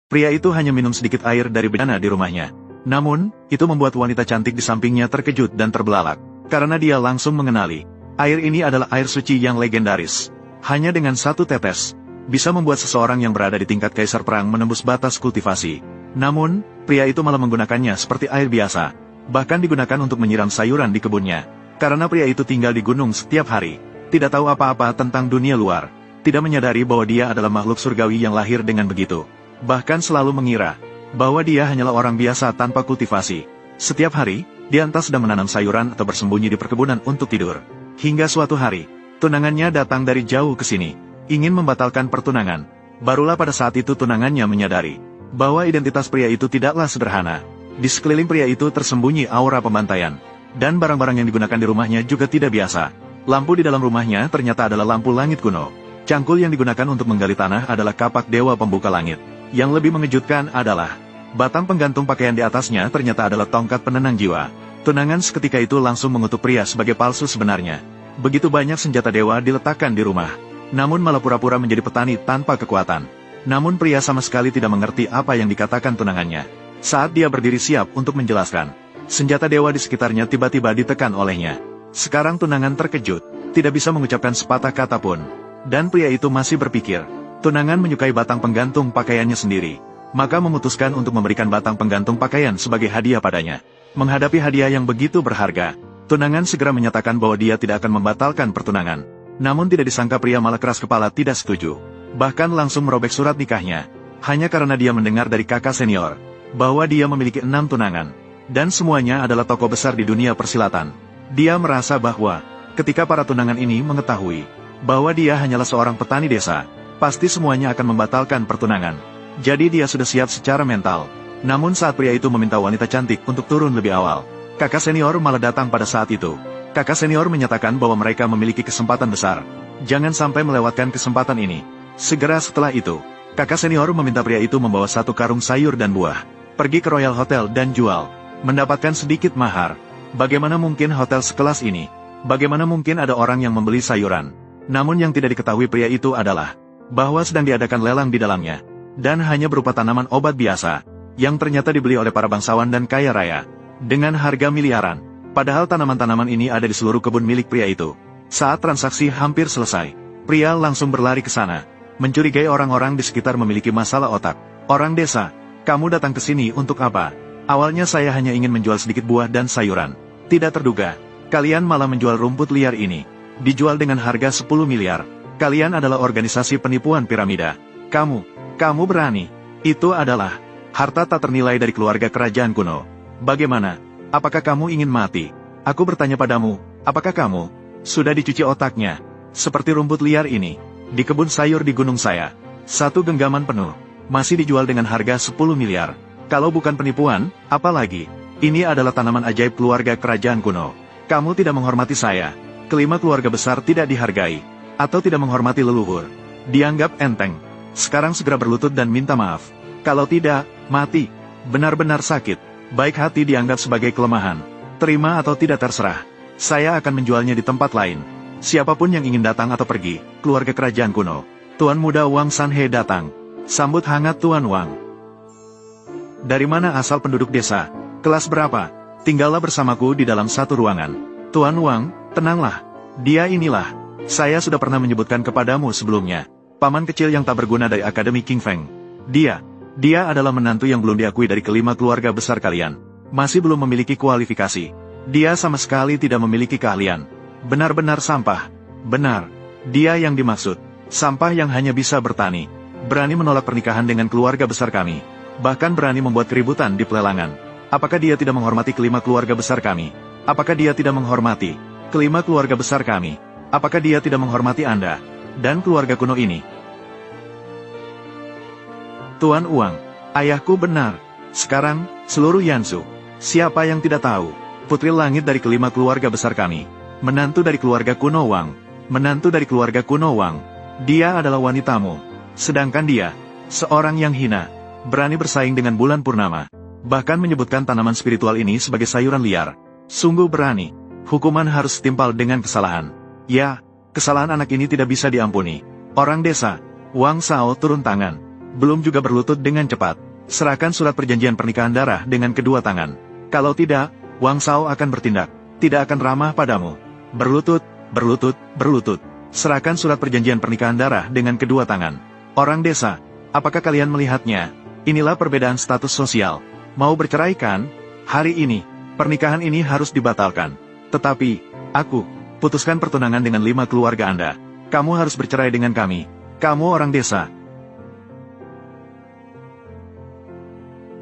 Pria itu hanya minum sedikit air dari bejana di rumahnya. Namun, itu membuat wanita cantik di sampingnya terkejut dan terbelalak. Karena dia langsung mengenali, air ini adalah air suci yang legendaris. Hanya dengan satu tetes, bisa membuat seseorang yang berada di tingkat kaisar perang menembus batas kultivasi. Namun, pria itu malah menggunakannya seperti air biasa. Bahkan digunakan untuk menyiram sayuran di kebunnya. Karena pria itu tinggal di gunung setiap hari, tidak tahu apa-apa tentang dunia luar. Tidak menyadari bahwa dia adalah makhluk surgawi yang lahir dengan begitu. Bahkan selalu mengira bahwa dia hanyalah orang biasa tanpa kultivasi. Setiap hari, dia entah sedang menanam sayuran atau bersembunyi di perkebunan untuk tidur. Hingga suatu hari, tunangannya datang dari jauh ke sini, ingin membatalkan pertunangan. Barulah pada saat itu tunangannya menyadari bahwa identitas pria itu tidaklah sederhana. Di sekeliling pria itu tersembunyi aura pembantaian, dan barang-barang yang digunakan di rumahnya juga tidak biasa. Lampu di dalam rumahnya ternyata adalah lampu langit kuno. Cangkul yang digunakan untuk menggali tanah adalah kapak dewa pembuka langit. Yang lebih mengejutkan adalah, batang penggantung pakaian di atasnya ternyata adalah tongkat penenang jiwa. Tunangan seketika itu langsung mengutuk pria sebagai palsu sebenarnya. Begitu banyak senjata dewa diletakkan di rumah, namun malah pura-pura menjadi petani tanpa kekuatan. Namun pria sama sekali tidak mengerti apa yang dikatakan tunangannya. Saat dia berdiri siap untuk menjelaskan, senjata dewa di sekitarnya tiba-tiba ditekan olehnya. Sekarang tunangan terkejut, tidak bisa mengucapkan sepatah kata pun. Dan pria itu masih berpikir, tunangan menyukai batang penggantung pakaiannya sendiri, maka memutuskan untuk memberikan batang penggantung pakaian sebagai hadiah padanya. Menghadapi hadiah yang begitu berharga, tunangan segera menyatakan bahwa dia tidak akan membatalkan pertunangan. Namun tidak disangka pria malah keras kepala tidak setuju. Bahkan langsung merobek surat nikahnya, hanya karena dia mendengar dari kakak senior, bahwa dia memiliki 6 tunangan, dan semuanya adalah tokoh besar di dunia persilatan. Dia merasa bahwa, ketika para tunangan ini mengetahui, bahwa dia hanyalah seorang petani desa, pasti semuanya akan membatalkan pertunangan. Jadi dia sudah siap secara mental. Namun saat pria itu meminta wanita cantik untuk turun lebih awal, kakak senior malah datang pada saat itu. Kakak senior menyatakan bahwa mereka memiliki kesempatan besar. Jangan sampai melewatkan kesempatan ini. Segera setelah itu, kakak senior meminta pria itu membawa 1 karung sayur dan buah, pergi ke Royal Hotel dan jual, mendapatkan sedikit mahar. Bagaimana mungkin hotel sekelas ini? Bagaimana mungkin ada orang yang membeli sayuran? Namun yang tidak diketahui pria itu adalah bahwa sedang diadakan lelang di dalamnya, dan hanya berupa tanaman obat biasa, yang ternyata dibeli oleh para bangsawan dan kaya raya, dengan harga miliaran. Padahal tanaman-tanaman ini ada di seluruh kebun milik pria itu. Saat transaksi hampir selesai, pria langsung berlari ke sana, mencurigai orang-orang di sekitar memiliki masalah otak. Orang desa, kamu datang ke sini untuk apa? Awalnya saya hanya ingin menjual sedikit buah dan sayuran. Tidak terduga, kalian malah menjual rumput liar ini. Dijual dengan harga 10 miliar. Kalian adalah organisasi penipuan piramida. Kamu berani. Itu adalah harta tak ternilai dari keluarga kerajaan kuno. Bagaimana? Apakah kamu ingin mati? Aku bertanya padamu, apakah kamu sudah dicuci otaknya? Seperti rumput liar ini, di kebun sayur di gunung saya, 1 genggaman penuh, masih dijual dengan harga 10 miliar. Kalau bukan penipuan, apa lagi? Ini adalah tanaman ajaib keluarga kerajaan kuno. Kamu tidak menghormati saya. Kelima keluarga besar tidak dihargai, atau tidak menghormati leluhur. Dianggap enteng. Sekarang segera berlutut dan minta maaf. Kalau tidak, mati. Benar-benar sakit. Baik hati dianggap sebagai kelemahan. Terima atau tidak terserah. Saya akan menjualnya di tempat lain. Siapapun yang ingin datang atau pergi, keluarga kerajaan kuno. Tuan muda Wang Sanhe datang. Sambut hangat Tuan Wang. Dari mana asal penduduk desa? Kelas berapa? Tinggallah bersamaku di dalam 1 ruangan. Tuan Wang, tenanglah. Dia inilah. Saya sudah pernah menyebutkan kepadamu sebelumnya. Paman kecil yang tak berguna dari Akademi King Feng. Dia adalah menantu yang belum diakui dari kelima keluarga besar kalian. Masih belum memiliki kualifikasi. Dia sama sekali tidak memiliki keahlian. Benar-benar sampah. Benar. Dia yang dimaksud. Sampah yang hanya bisa bertani. Berani menolak pernikahan dengan keluarga besar kami. Bahkan berani membuat keributan di pelelangan. Apakah dia tidak menghormati kelima keluarga besar kami? Apakah dia tidak menghormati kelima keluarga besar kami? Apakah dia tidak menghormati Anda dan keluarga kuno ini? Tuan Wang, ayahku benar. Sekarang, seluruh Yansu, siapa yang tidak tahu? Putri langit dari kelima keluarga besar kami. Menantu dari keluarga kuno Wang. Menantu dari keluarga kuno Wang. Dia adalah wanitamu. Sedangkan dia, seorang yang hina, berani bersaing dengan bulan purnama. Bahkan menyebutkan tanaman spiritual ini sebagai sayuran liar. Sungguh berani. Hukuman harus setimpal dengan kesalahan. Ya, kesalahan anak ini tidak bisa diampuni. Orang desa, Wang Sao turun tangan. Belum juga berlutut dengan cepat. Serahkan surat perjanjian pernikahan darah dengan kedua tangan. Kalau tidak, Wang Shao akan bertindak. Tidak akan ramah padamu. Berlutut, berlutut, berlutut. Serahkan surat perjanjian pernikahan darah dengan kedua tangan. Orang desa, apakah kalian melihatnya? Inilah perbedaan status sosial. Mau bercerai kan? Hari ini, pernikahan ini harus dibatalkan. Tetapi, aku, putuskan pertunangan dengan 5 keluarga Anda. Kamu harus bercerai dengan kami. Kamu orang desa.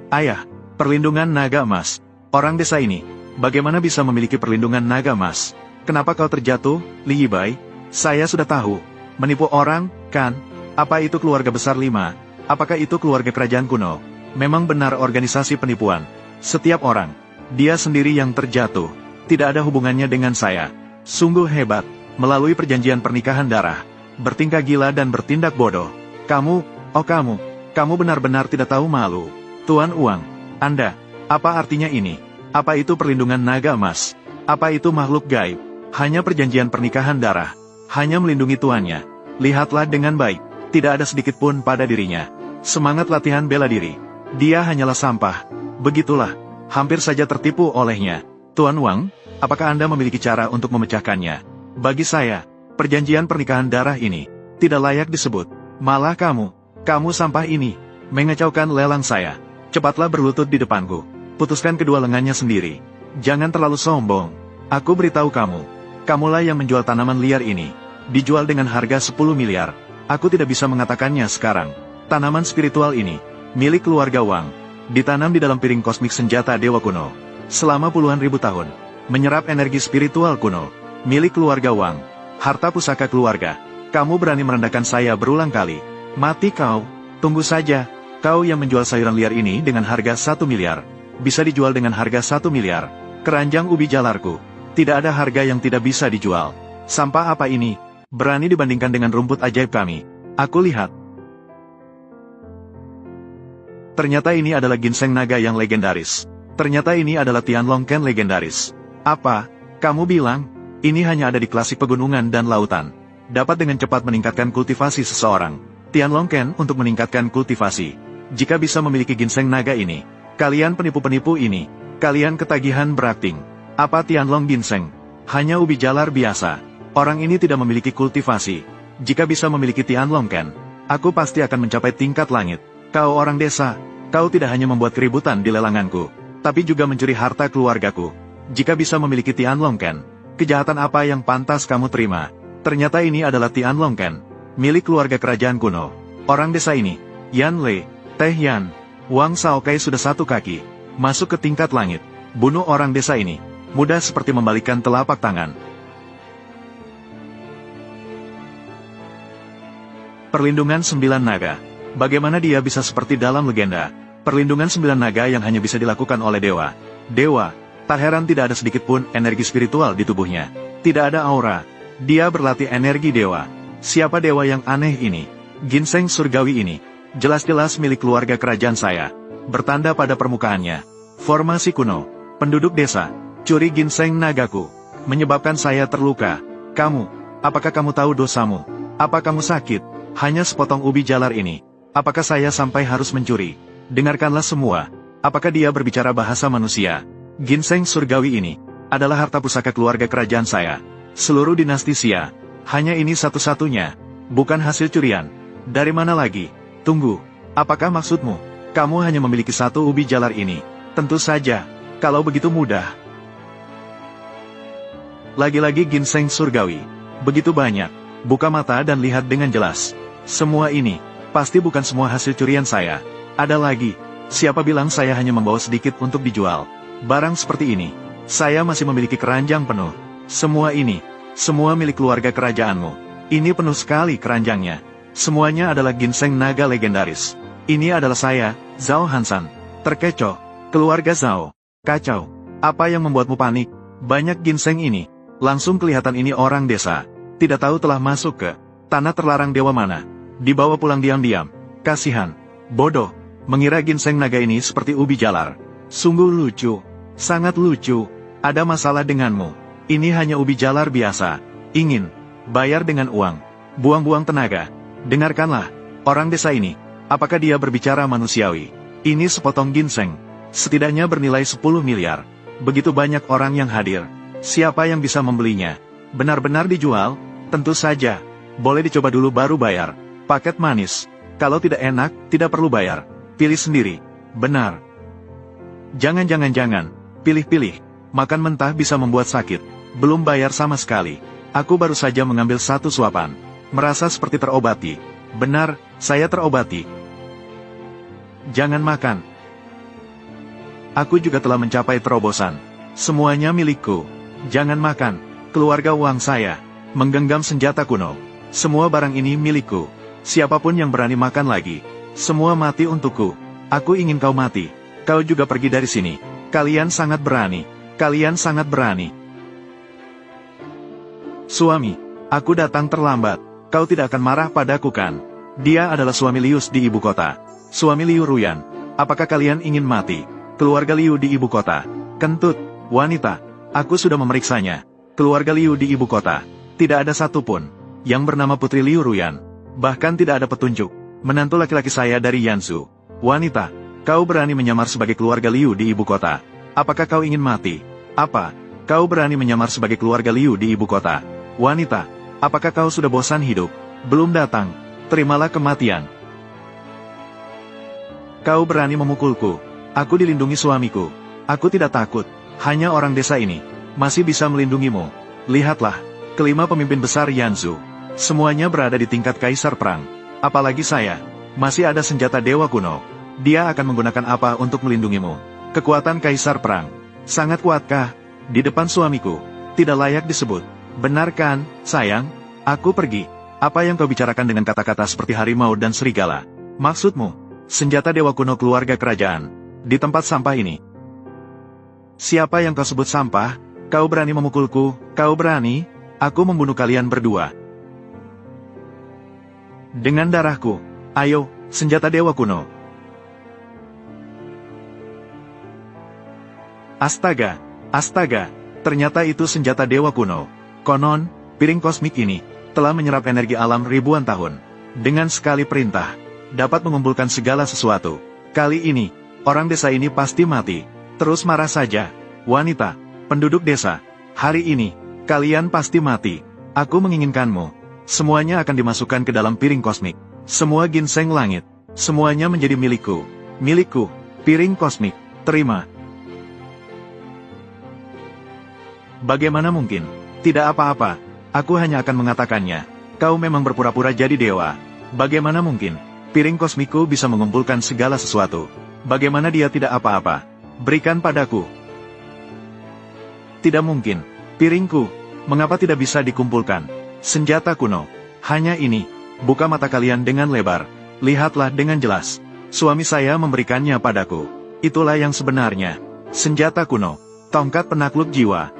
Ayah, perlindungan naga emas. Orang desa ini, bagaimana bisa memiliki perlindungan naga emas? Kenapa kau terjatuh, Li Yibai? Saya sudah tahu. Menipu orang, kan? Apa itu keluarga besar 5? Apakah itu keluarga kerajaan kuno? Memang benar organisasi penipuan. Setiap orang, dia sendiri yang terjatuh. Tidak ada hubungannya dengan saya. Sungguh hebat, melalui perjanjian pernikahan darah. Bertingkah gila dan bertindak bodoh. Kamu, oh kamu benar-benar tidak tahu malu. Tuan Uang, Anda, apa artinya ini? Apa itu perlindungan naga emas? Apa itu makhluk gaib? Hanya perjanjian pernikahan darah. Hanya melindungi tuannya. Lihatlah dengan baik. Tidak ada sedikit pun pada dirinya. Semangat latihan bela diri. Dia hanyalah sampah. Begitulah. Hampir saja tertipu olehnya. Tuan Wang, apakah Anda memiliki cara untuk memecahkannya? Bagi saya, perjanjian pernikahan darah ini tidak layak disebut. Malah kamu sampah ini, mengacaukan lelang saya. Cepatlah berlutut di depanku. Putuskan kedua lengannya sendiri. Jangan terlalu sombong. Aku beritahu kamu. Kamulah yang menjual tanaman liar ini. Dijual dengan harga 10 miliar. Aku tidak bisa mengatakannya sekarang. Tanaman spiritual ini, milik keluarga Wang. Ditanam di dalam piring kosmik senjata dewa kuno. Selama puluhan ribu tahun. Menyerap energi spiritual kuno. Milik keluarga Wang. Harta pusaka keluarga. Kamu berani merendahkan saya berulang kali. Mati kau. Tunggu saja. Kau yang menjual sayuran liar ini dengan harga 1 miliar. Bisa dijual dengan harga 1 miliar. Keranjang ubi jalarku. Tidak ada harga yang tidak bisa dijual. Sampah apa ini? Berani dibandingkan dengan rumput ajaib kami. Aku lihat. Ternyata ini adalah ginseng naga yang legendaris. Ternyata ini adalah Tianlong Ken legendaris. Apa? Kamu bilang? Ini hanya ada di klasik pegunungan dan lautan. Dapat dengan cepat meningkatkan kultivasi seseorang. Tianlong Ken untuk meningkatkan kultivasi. Jika bisa memiliki ginseng naga ini, kalian penipu-penipu ini, kalian ketagihan berakting. Apa Tianlong ginseng? Hanya ubi jalar biasa. Orang ini tidak memiliki kultivasi. Jika bisa memiliki Tianlong Ken, aku pasti akan mencapai tingkat langit. Kau orang desa, kau tidak hanya membuat keributan di lelanganku, tapi juga mencuri harta keluargaku. Jika bisa memiliki Tianlong Ken, kejahatan apa yang pantas kamu terima? Ternyata ini adalah Tianlong Ken, milik keluarga kerajaan kuno. Orang desa ini, Yan Le, Teh Yan, Wang Shao Kai sudah satu kaki, masuk ke tingkat langit. Bunuh orang desa ini, mudah seperti membalikkan telapak tangan. Perlindungan 9 naga. Bagaimana dia bisa seperti dalam legenda? Perlindungan 9 naga yang hanya bisa dilakukan oleh dewa. Dewa, tak heran tidak ada sedikit pun energi spiritual di tubuhnya. Tidak ada aura. Dia berlatih energi dewa. Siapa dewa yang aneh ini? Ginseng surgawi ini jelas-jelas milik keluarga kerajaan saya. Bertanda pada permukaannya. Formasi kuno. Penduduk desa. Curi ginseng nagaku. Menyebabkan saya terluka. Kamu. Apakah kamu tahu dosamu? Apa kamu sakit? Hanya sepotong ubi jalar ini. Apakah saya sampai harus mencuri? Dengarkanlah semua. Apakah dia berbicara bahasa manusia? Ginseng surgawi ini adalah harta pusaka keluarga kerajaan saya. Seluruh dinasti Xia. Hanya ini satu-satunya. Bukan hasil curian. Dari mana lagi? Tunggu, apakah maksudmu? Kamu hanya memiliki satu ubi jalar ini. Tentu saja, kalau begitu mudah. Lagi-lagi ginseng surgawi. Begitu banyak. Buka mata dan lihat dengan jelas. Semua ini, pasti bukan semua hasil curian saya. Ada lagi, siapa bilang saya hanya membawa sedikit untuk dijual? Barang seperti ini, saya masih memiliki keranjang penuh. Semua ini, semua milik keluarga kerajaanmu. Ini penuh sekali keranjangnya. Semuanya adalah ginseng naga legendaris. Ini adalah saya, Zhao Hansan. Terkecoh, keluarga Zhao. Kacau. Apa yang membuatmu panik? Banyak ginseng ini. Langsung kelihatan ini orang desa. Tidak tahu telah masuk ke tanah terlarang dewa mana. Dibawa pulang diam-diam. Kasihan. Bodoh. Mengira ginseng naga ini seperti ubi jalar. Sungguh lucu. Sangat lucu. Ada masalah denganmu. Ini hanya ubi jalar biasa. Ingin bayar dengan uang. Buang-buang tenaga. Dengarkanlah, orang desa ini. Apakah dia berbicara manusiawi? Ini sepotong ginseng. Setidaknya bernilai 10 miliar. Begitu banyak orang yang hadir. Siapa yang bisa membelinya? Benar-benar dijual? Tentu saja. Boleh dicoba dulu baru bayar. Paket manis. Kalau tidak enak, tidak perlu bayar. Pilih sendiri. Benar. Jangan. Pilih-pilih. Makan mentah bisa membuat sakit. Belum bayar sama sekali. Aku baru saja mengambil satu suapan. Merasa seperti terobati. Benar, saya terobati. Jangan makan. Aku juga telah mencapai terobosan. Semuanya milikku. Jangan makan. Keluarga uang saya. Menggenggam senjata kuno. Semua barang ini milikku. Siapapun yang berani makan lagi. Semua mati untukku. Aku ingin kau mati. Kau juga pergi dari sini. Kalian sangat berani. Kalian sangat berani. Suami, aku datang terlambat. Kau tidak akan marah padaku kan? Dia adalah suami Lius di ibu kota. Suami Liu Ruyan. Apakah kalian ingin mati? Keluarga Liu di ibu kota. Kentut, wanita. Aku sudah memeriksanya. Keluarga Liu di ibu kota. Tidak ada satupun yang bernama Putri Liu Ruyan. Bahkan tidak ada petunjuk. Menantu laki-laki saya dari Yansu. Wanita, kau berani menyamar sebagai keluarga Liu di ibu kota. Apakah kau ingin mati? Apa? Kau berani menyamar sebagai keluarga Liu di ibu kota? Wanita, apakah kau sudah bosan hidup? Belum datang. Terimalah kematian. Kau berani memukulku. Aku dilindungi suamiku. Aku tidak takut. Hanya orang desa ini masih bisa melindungimu. Lihatlah, kelima pemimpin besar Yanzu. Semuanya berada di tingkat kaisar perang. Apalagi saya. Masih ada senjata dewa kuno. Dia akan menggunakan apa untuk melindungimu? Kekuatan kaisar perang. Sangat kuatkah? Di depan suamiku. Tidak layak disebut. Benar kan, sayang? Aku pergi. Apa yang kau bicarakan dengan kata-kata seperti harimau dan serigala? Maksudmu, senjata dewa kuno keluarga kerajaan. Di tempat sampah ini. Siapa yang kau sebut sampah? Kau berani memukulku? Kau berani? Aku membunuh kalian berdua. Dengan darahku. Ayo, senjata dewa kuno. Astaga, astaga. Ternyata itu senjata dewa kuno. Konon, piring kosmik ini telah menyerap energi alam ribuan tahun. Dengan sekali perintah, dapat mengumpulkan segala sesuatu. Kali ini, orang desa ini pasti mati. Terus marah saja. Wanita, penduduk desa, hari ini, kalian pasti mati. Aku menginginkanmu. Semuanya akan dimasukkan ke dalam piring kosmik. Semua ginseng langit. Semuanya menjadi milikku. Milikku. Piring kosmik. Terima. Bagaimana mungkin? Tidak apa-apa, aku hanya akan mengatakannya. Kau memang berpura-pura jadi dewa. Bagaimana mungkin? Piring kosmikku bisa mengumpulkan segala sesuatu. Bagaimana dia tidak apa-apa? Berikan padaku. Tidak mungkin. Piringku, mengapa tidak bisa dikumpulkan? Senjata kuno. Hanya ini. Buka mata kalian dengan lebar. Lihatlah dengan jelas. Suami saya memberikannya padaku. Itulah yang sebenarnya. Senjata kuno. Tongkat penakluk jiwa.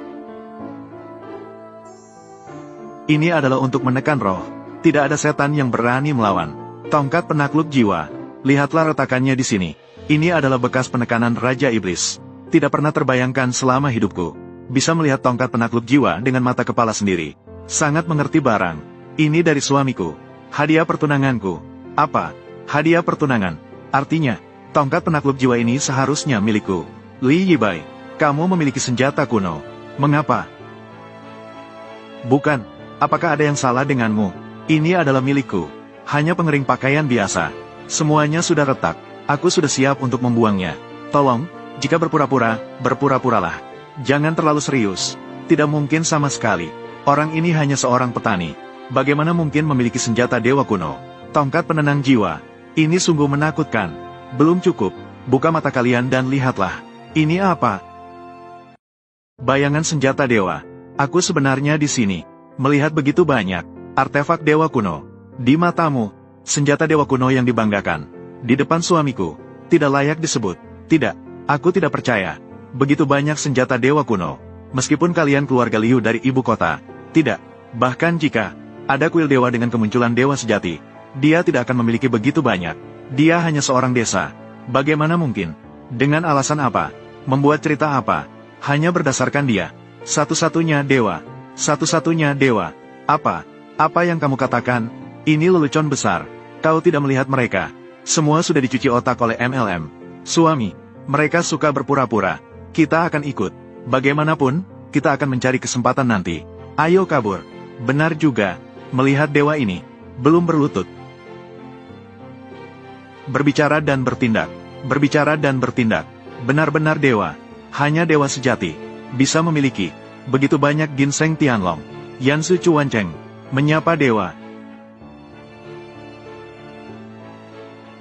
Ini adalah untuk menekan roh. Tidak ada setan yang berani melawan. Tongkat penakluk jiwa. Lihatlah retakannya di sini. Ini adalah bekas penekanan Raja Iblis. Tidak pernah terbayangkan selama hidupku. Bisa melihat tongkat penakluk jiwa dengan mata kepala sendiri. Sangat mengerti barang. Ini dari suamiku. Hadiah pertunanganku. Apa? Hadiah pertunangan. Artinya, tongkat penakluk jiwa ini seharusnya milikku. Li Yibai, kamu memiliki senjata kuno. Mengapa? Bukan. Apakah ada yang salah denganmu? Ini adalah milikku. Hanya pengering pakaian biasa. Semuanya sudah retak. Aku sudah siap untuk membuangnya. Tolong, jika berpura-pura, berpura-puralah. Jangan terlalu serius. Tidak mungkin sama sekali. Orang ini hanya seorang petani. Bagaimana mungkin memiliki senjata dewa kuno? Tongkat penenang jiwa. Ini sungguh menakutkan. Belum cukup. Buka mata kalian dan lihatlah. Ini apa? Bayangan senjata dewa. Aku sebenarnya di sini. Melihat begitu banyak artefak dewa kuno. Di matamu, senjata dewa kuno yang dibanggakan. Di depan suamiku, tidak layak disebut. Tidak, aku tidak percaya. Begitu banyak senjata dewa kuno. Meskipun kalian keluarga Liu dari ibu kota. Tidak, bahkan jika ada kuil dewa dengan kemunculan dewa sejati, dia tidak akan memiliki begitu banyak. Dia hanya seorang desa. Bagaimana mungkin? Dengan alasan apa? Membuat cerita apa? Hanya berdasarkan dia. Satu-satunya dewa. Satu-satunya dewa. Apa? Apa yang kamu katakan? Ini lelucon besar. Kau tidak melihat mereka. Semua sudah dicuci otak oleh MLM. Suami, mereka suka berpura-pura. Kita akan ikut. Bagaimanapun, kita akan mencari kesempatan nanti. Ayo kabur. Benar juga. Melihat dewa ini, belum berlutut. Berbicara dan bertindak. Berbicara dan bertindak. Benar-benar dewa. Hanya dewa sejati. Bisa memiliki begitu banyak ginseng Tianlong. Yansu Chuancheng. Menyapa dewa.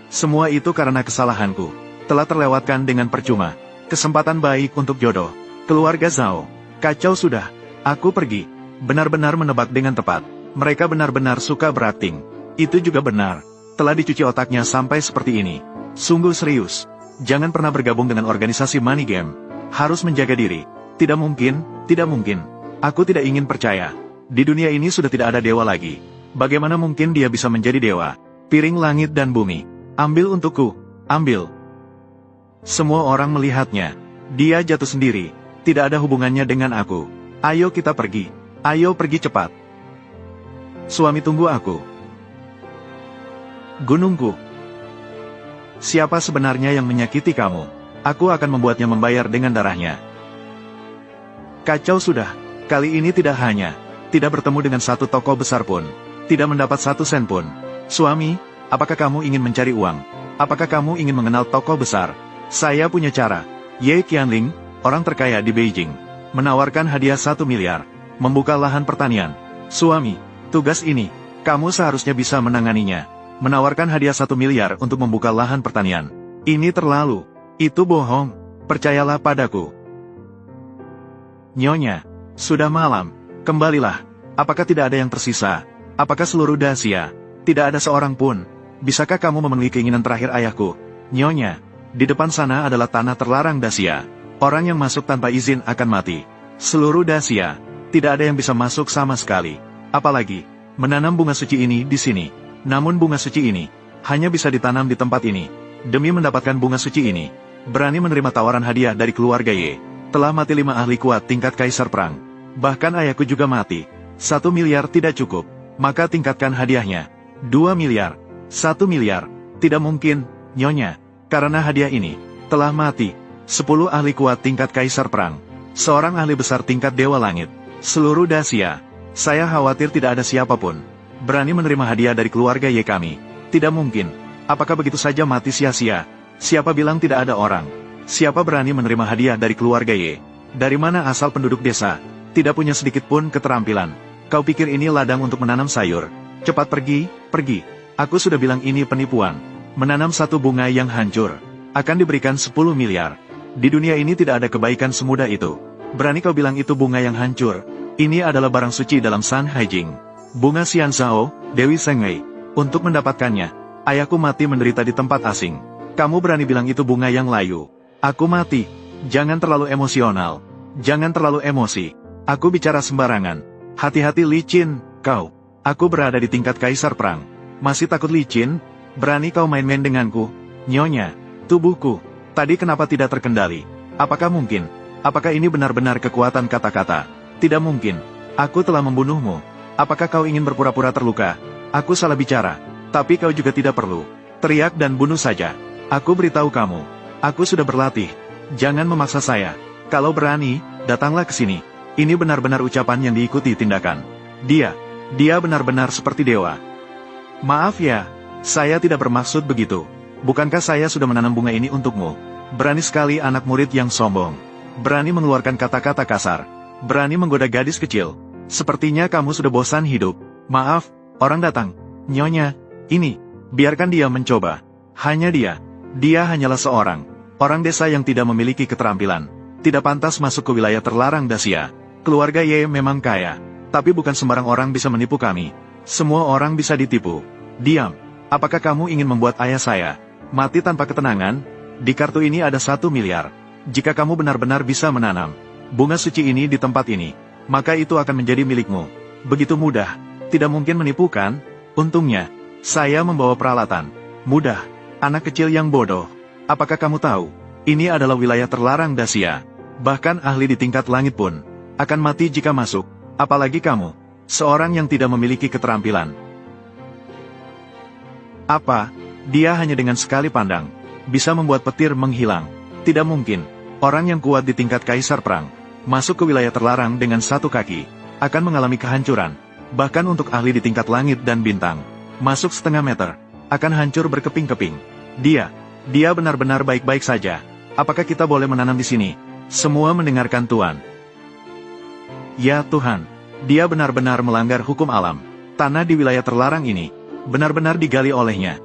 Semua itu karena kesalahanku. Telah terlewatkan dengan percuma. Kesempatan baik untuk jodoh. Keluarga Zhao. Kacau sudah. Aku pergi. Benar-benar menebak dengan tepat. Mereka benar-benar suka berakting. Itu juga benar. Telah dicuci otaknya sampai seperti ini. Sungguh serius. Jangan pernah bergabung dengan organisasi money game. Harus menjaga diri. Tidak mungkin, tidak mungkin. Aku tidak ingin percaya. Di dunia ini sudah tidak ada dewa lagi. Bagaimana mungkin dia bisa menjadi dewa? Piring langit dan bumi. Ambil untukku. Ambil. Semua orang melihatnya. Dia jatuh sendiri. Tidak ada hubungannya dengan aku. Ayo kita pergi. Ayo pergi cepat. Suami, tunggu aku. Gunungku. Siapa sebenarnya yang menyakiti kamu? Aku akan membuatnya membayar dengan darahnya. Kacau sudah. Kali ini tidak hanya tidak bertemu dengan satu tokoh besar pun. Tidak mendapat 1 sen pun. Suami, apakah kamu ingin mencari uang? Apakah kamu ingin mengenal tokoh besar? Saya punya cara. Ye Qianling, orang terkaya di Beijing, menawarkan hadiah 1 miliar. Membuka lahan pertanian. Suami, tugas ini, kamu seharusnya bisa menanganinya. Menawarkan hadiah 1 miliar untuk membuka lahan pertanian. Ini terlalu. Itu bohong. Percayalah padaku. Nyonya, sudah malam. Kembalilah. Apakah tidak ada yang tersisa? Apakah seluruh Dacia? Tidak ada seorang pun. Bisakah kamu memenuhi keinginan terakhir ayahku? Nyonya, di depan sana adalah tanah terlarang Dacia. Orang yang masuk tanpa izin akan mati. Seluruh Dacia, tidak ada yang bisa masuk sama sekali. Apalagi, menanam bunga suci ini di sini. Namun bunga suci ini, hanya bisa ditanam di tempat ini. Demi mendapatkan bunga suci ini, berani menerima tawaran hadiah dari keluarga Ye. Telah mati 5 ahli kuat tingkat kaisar perang. Bahkan ayahku juga mati. 1 miliar tidak cukup. Maka tingkatkan hadiahnya. 2 miliar. 1 miliar. Tidak mungkin, Nyonya. Karena hadiah ini telah mati. 10 ahli kuat tingkat kaisar perang. Seorang ahli besar tingkat dewa langit. Seluruh Dacia. Saya khawatir tidak ada siapapun berani menerima hadiah dari keluarga Ye kami. Tidak mungkin. Apakah begitu saja mati sia-sia? Siapa bilang tidak ada orang? Siapa berani menerima hadiah dari keluarga Ye? Dari mana asal penduduk desa? Tidak punya sedikit pun keterampilan. Kau pikir ini ladang untuk menanam sayur? Cepat pergi, pergi. Aku sudah bilang ini penipuan. Menanam 1 bunga yang hancur akan diberikan 10 miliar. Di dunia ini tidak ada kebaikan semudah itu. Berani kau bilang itu bunga yang hancur? Ini adalah barang suci dalam San Haijing. Bunga Xianzhao, Dewi Sengwei. Untuk mendapatkannya, ayahku mati menderita di tempat asing. Kamu berani bilang itu bunga yang layu? Aku mati. Jangan terlalu emosional. Jangan terlalu emosi. Aku bicara sembarangan. Hati-hati licin, kau. Aku berada di tingkat kaisar perang. Masih takut licin? Berani kau main-main denganku? Nyonya, tubuhku. Tadi kenapa tidak terkendali? Apakah mungkin? Apakah ini benar-benar kekuatan kata-kata? Tidak mungkin. Aku telah membunuhmu. Apakah kau ingin berpura-pura terluka? Aku salah bicara. Tapi kau juga tidak perlu teriak dan bunuh saja. Aku beritahu kamu. Aku sudah berlatih. Jangan memaksa saya. Kalau berani, datanglah ke sini. Ini benar-benar ucapan yang diikuti tindakan. Dia benar-benar seperti dewa. Maaf ya, saya tidak bermaksud begitu. Bukankah saya sudah menanam bunga ini untukmu? Berani sekali anak murid yang sombong. Berani mengeluarkan kata-kata kasar. Berani menggoda gadis kecil. Sepertinya kamu sudah bosan hidup. Maaf, orang datang. Nyonya, ini, biarkan dia mencoba. Hanya dia hanyalah seorang orang desa yang tidak memiliki keterampilan. Tidak pantas masuk ke wilayah terlarang Dacia. Keluarga Ye memang kaya, tapi bukan sembarang orang bisa menipu kami. Semua orang bisa ditipu. Diam. Apakah kamu ingin membuat ayah saya mati tanpa ketenangan? Di kartu ini ada 1 miliar. Jika kamu benar-benar bisa menanam bunga suci ini di tempat ini, maka itu akan menjadi milikmu. Begitu mudah. Tidak mungkin menipu kan? Untungnya, saya membawa peralatan. Mudah. Anak kecil yang bodoh. Apakah kamu tahu? Ini adalah wilayah terlarang Dacia. Bahkan ahli di tingkat langit pun akan mati jika masuk. Apalagi kamu, seorang yang tidak memiliki keterampilan. Apa? Dia hanya dengan sekali pandang, bisa membuat petir menghilang. Tidak mungkin, orang yang kuat di tingkat kaisar perang, masuk ke wilayah terlarang dengan satu kaki, akan mengalami kehancuran. Bahkan untuk ahli di tingkat langit dan bintang, masuk setengah meter, akan hancur berkeping-keping. Dia benar-benar baik-baik saja. Apakah kita boleh menanam di sini? Semua mendengarkan Tuan. Ya Tuhan, dia benar-benar melanggar hukum alam. Tanah di wilayah terlarang ini, benar-benar digali olehnya.